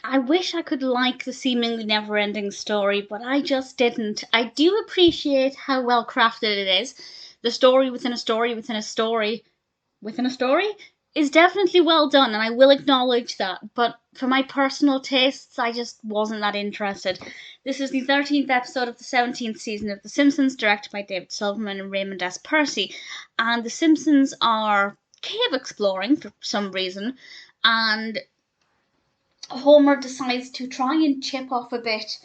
I wish I could like the seemingly never-ending story, but I just didn't. I do appreciate how well crafted it is. The story within a story within a story within a story is definitely well done, and I will acknowledge that. But for my personal tastes, I just wasn't that interested. This is the 13th episode of the 17th season of The Simpsons, directed by David Silverman and Raymond S. Persi. And The Simpsons are cave exploring for some reason, and Homer decides to try and chip off a bit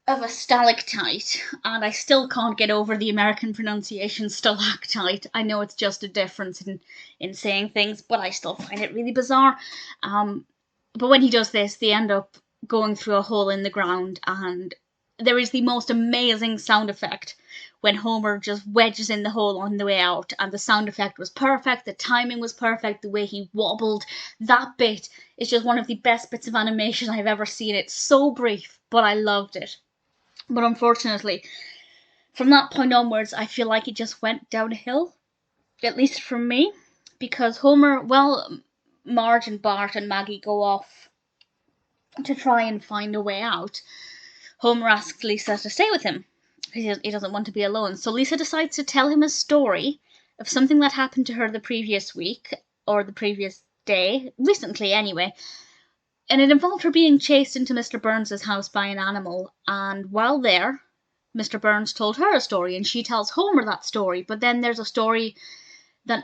of a stalactite, and I still can't get over the American pronunciation stalactite. I know it's just a difference in saying things, but I still find it really bizarre. But when he does this, they end up going through a hole in the ground, and there is the most amazing sound effect when Homer just wedges in the hole on the way out, and the sound effect was perfect, the timing was perfect, the way he wobbled. That bit is just one of the best bits of animation I've ever seen. It's so brief, but I loved it. But unfortunately, from that point onwards, I feel like it just went downhill, at least for me, because Homer, Marge and Bart and Maggie go off to try and find a way out. Homer asks Lisa to stay with him, because he doesn't want to be alone. So Lisa decides to tell him a story of something that happened to her the previous week, or the previous day, recently anyway. And it involved her being chased into Mr. Burns's house by an animal, and while there, Mr. Burns told her a story, and she tells Homer that story. But then there's a story that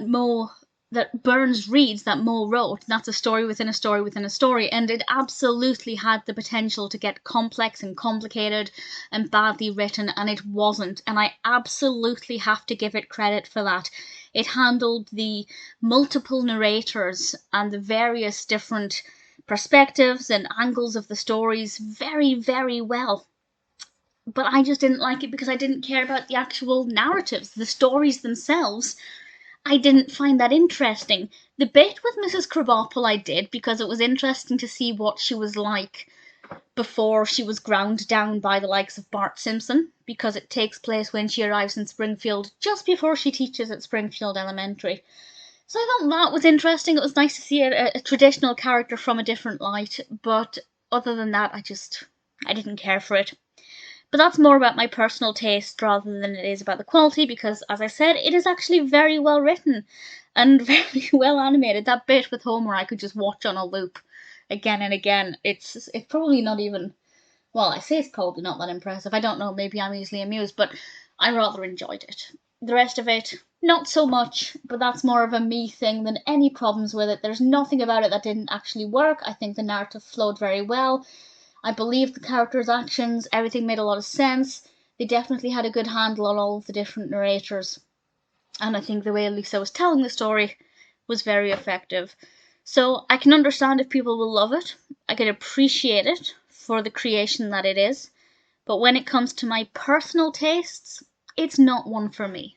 Burns reads that Mo wrote, and that's a story within a story within a story, and it absolutely had the potential to get complex and complicated and badly written, and it wasn't, and I absolutely have to give it credit for that. It handled the multiple narrators and the various different perspectives and angles of the stories very, very well. But I just didn't like it because I didn't care about the actual narratives, the stories themselves. I didn't find that interesting. The bit with Mrs. Krabappel I did, because it was interesting to see what she was like before she was ground down by the likes of Bart Simpson, because it takes place when she arrives in Springfield, just before she teaches at Springfield Elementary. So I thought that was interesting. It was nice to see a traditional character from a different light, but other than that, I didn't care for it. But that's more about my personal taste rather than it is about the quality, because, as I said, it is actually very well written and very well animated. That bit with Homer I could just watch on a loop again and again. It's probably not even, well, I say it's probably not that impressive. I don't know, maybe I'm easily amused, but I rather enjoyed it. The rest of it, not so much, but that's more of a me thing than any problems with it. There's nothing about it that didn't actually work. I think the narrative flowed very well. I believed the characters' actions, everything made a lot of sense. They definitely had a good handle on all of the different narrators. And I think the way Lisa was telling the story was very effective. So I can understand if people will love it. I can appreciate it for the creation that it is. But when it comes to my personal tastes, it's not one for me.